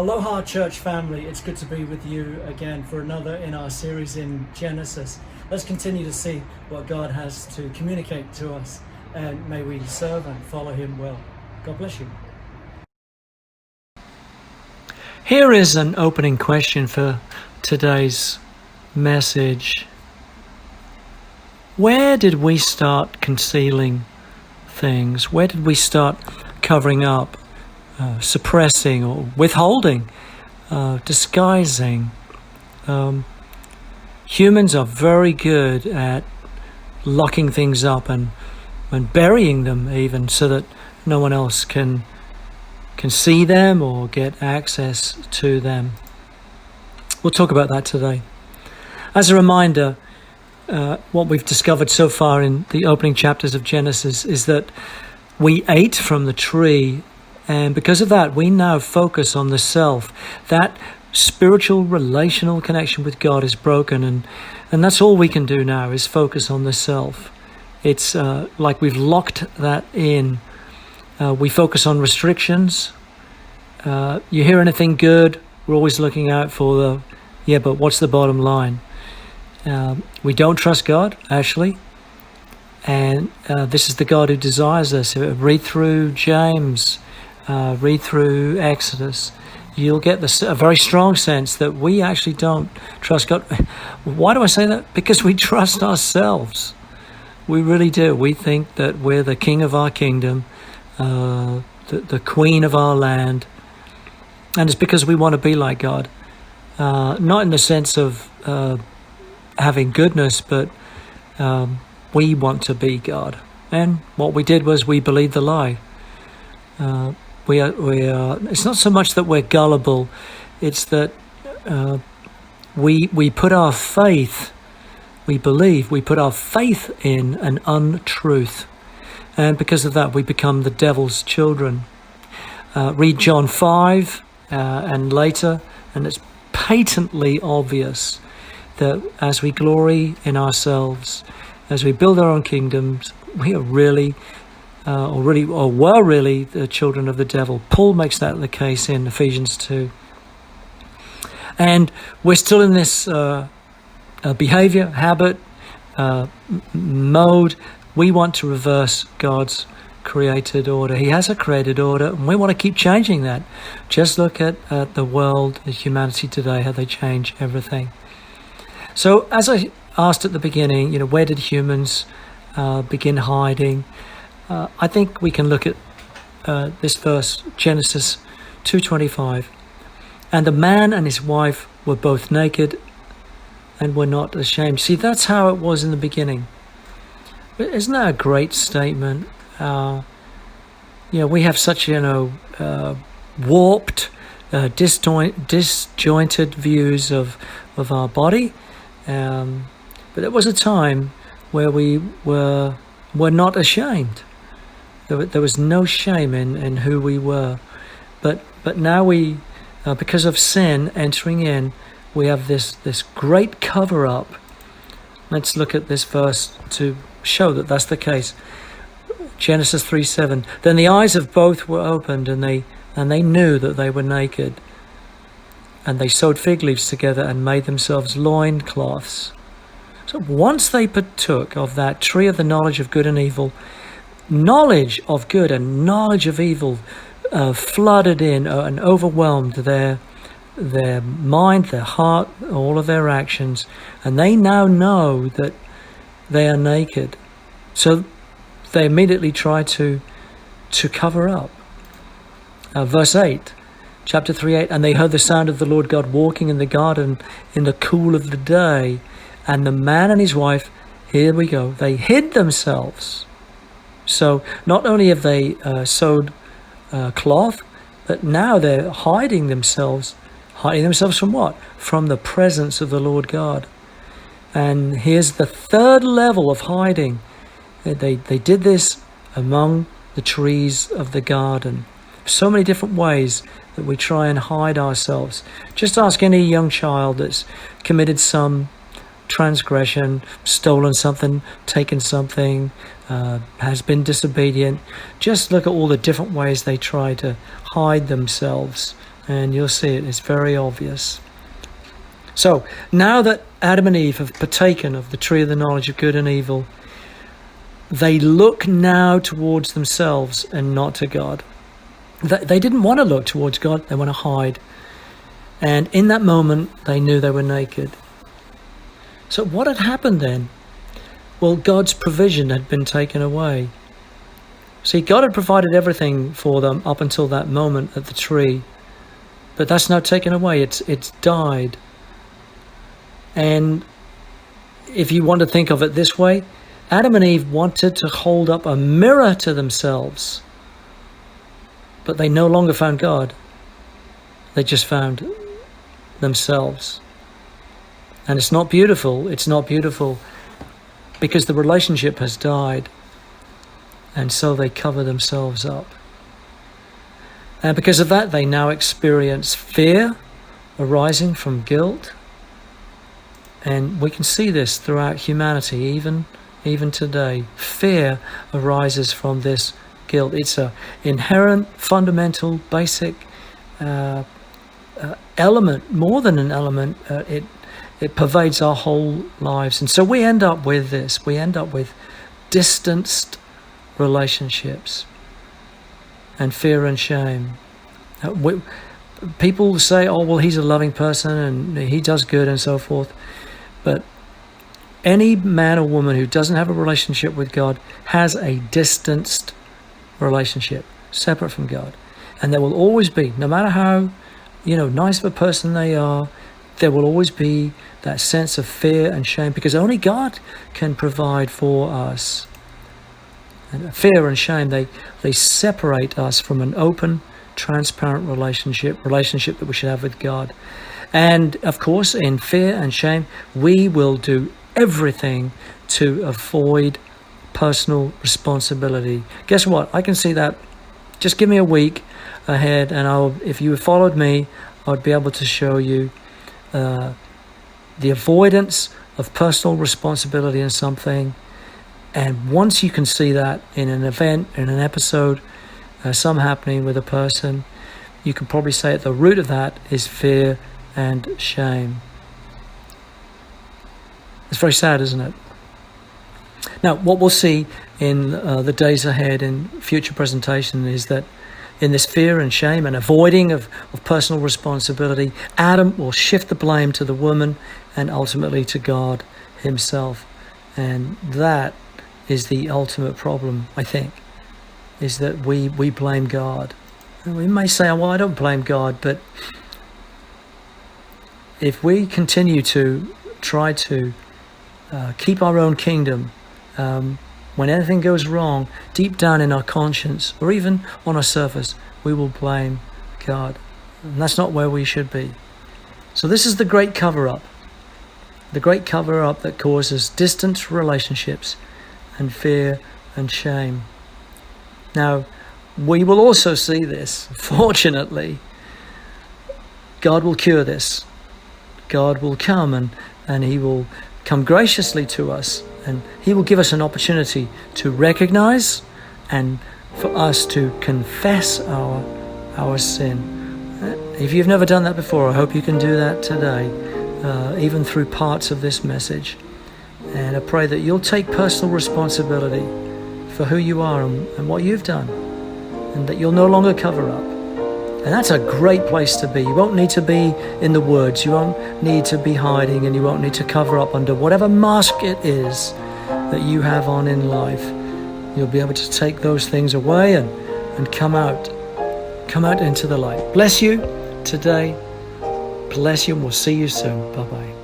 Aloha church family, it's good to be with you again for another in our series in Genesis. Let's continue to see what God has to communicate to us, and may we serve and follow him well. God bless you. Here is an opening question for today's message. Where did we start concealing things? Where did we start covering up, suppressing or withholding, disguising? Humans are very good at locking things up and burying them even so that no one else can see them or get access to them. We'll talk about that today. As a reminder, what we've discovered so far in the opening chapters of Genesis is that we ate from the tree, and because of that, we now focus on the self. That spiritual relational connection with God is broken, and that's all we can do now is focus on the self. It's like we've locked that in. We focus on restrictions. You hear anything good, we're always looking out for but what's the bottom line? We don't trust God, actually. And this is the God who desires us. Read through James, read through Exodus. You'll get a very strong sense that we actually don't trust God. Why do I say that? Because we trust ourselves. We really do. We think that we're the king of our kingdom, the queen of our land. And it's because we want to be like God. Not in the sense of having goodness, but we want to be God. And what we did was we believed the lie. We are. It's not so much that we're gullible; it's that we put our faith. We put our faith in an untruth, and because of that, we become the devil's children. Read John 5 and later, and it's patently obvious that as we glory in ourselves, as we build our own kingdoms, we are really, were really the children of the devil. Paul makes that the case in Ephesians 2. And we're still in this behavior, habit, mode. We want to reverse God's created order. He has a created order, and we want to keep changing that. Just look at the world, the humanity today, how they change everything. So as I asked at the beginning, where did humans begin hiding? I think we can look at this verse, Genesis 2:25. And the man and his wife were both naked and were not ashamed. See, that's how it was in the beginning. Isn't that a great statement? We have such, warped, disjointed views of our body. But there was a time where we were not ashamed. There was no shame in who we were. But now we, because of sin entering in, we have this great cover-up. Let's look at this verse to show that that's the case. Genesis 3:7. Then the eyes of both were opened, and they knew that they were naked. And they sewed fig leaves together and made themselves loincloths. So once they partook of that tree of the knowledge of good and evil, knowledge of good and knowledge of evil flooded in and overwhelmed their mind, their heart, all of their actions. And they now know that they are naked. So they immediately try to cover up. Verse 8, chapter 3:8, and they heard the sound of the Lord God walking in the garden in the cool of the day, and the man and his wife, here we go, they hid themselves. So not only have they sewed cloth, but now they're hiding themselves. Hiding themselves from what? From the presence of the Lord God. And here's the third level of hiding. They did this among the trees of the garden. So many different ways that we try and hide ourselves. Just ask any young child that's committed some transgression, stolen something, taken something, has been disobedient. Just look at all the different ways they try to hide themselves And you'll see it. It's very obvious. So, now that Adam and Eve have partaken of the tree of the knowledge of good and evil, they look now towards themselves and not to God. They didn't want to look towards God. They want to hide. And in that moment, they knew they were naked. So what had happened then? Well, God's provision had been taken away. See, God had provided everything for them up until that moment at the tree. But that's now taken away. It's died. And if you want to think of it this way, Adam and Eve wanted to hold up a mirror to themselves, but they no longer found God. They just found themselves. And it's not beautiful. It's not beautiful because the relationship has died. And so they cover themselves up. And because of that, they now experience fear arising from guilt. And we can see this throughout humanity, even today. Fear arises from this guilt. It's an inherent, fundamental, basic element, more than an element. It pervades our whole lives. And so we end up with this. We end up with distanced relationships and fear and shame. People say, oh, well, he's a loving person and he does good and so forth. But any man or woman who doesn't have a relationship with God has a distanced relationship, separate from God. And there will always be, no matter how, nice of a person they are, there will always be that sense of fear and shame because only God can provide for us. And fear and shame, they separate us from an open, transparent relationship that we should have with God. And of course, in fear and shame, we will do everything to avoid personal responsibility. Guess what? I can see that. Just give me a week ahead, and if you followed me, I'd be able to show you the avoidance of personal responsibility in something. And once you can see that in an event, in an episode, some happening with a person, you can probably say at the root of that is fear and shame. It's very sad, isn't it? Now, what we'll see in the days ahead in future presentation is that in this fear and shame and avoiding of personal responsibility, Adam will shift the blame to the woman and ultimately to God himself. And that is the ultimate problem, I think, is that we blame God. And we may say, well, I don't blame God, but if we continue to try to keep our own kingdom, when anything goes wrong, deep down in our conscience, or even on our surface, we will blame God. And that's not where we should be. So this is the great cover-up. The great cover-up that causes distant relationships and fear and shame. Now, we will also see this. Fortunately, God will cure this. God will come and he will come graciously to us, and he will give us an opportunity to recognize and for us to confess our sin. If you've never done that before, I hope you can do that today, even through parts of this message. And I pray that you'll take personal responsibility for who you are and what you've done, and that you'll no longer cover up. And that's a great place to be. You won't need to be in the woods. You won't need to be hiding, and you won't need to cover up under whatever mask it is that you have on in life. You'll be able to take those things away and come out into the light. Bless you today. Bless you, and we'll see you soon. Bye-bye.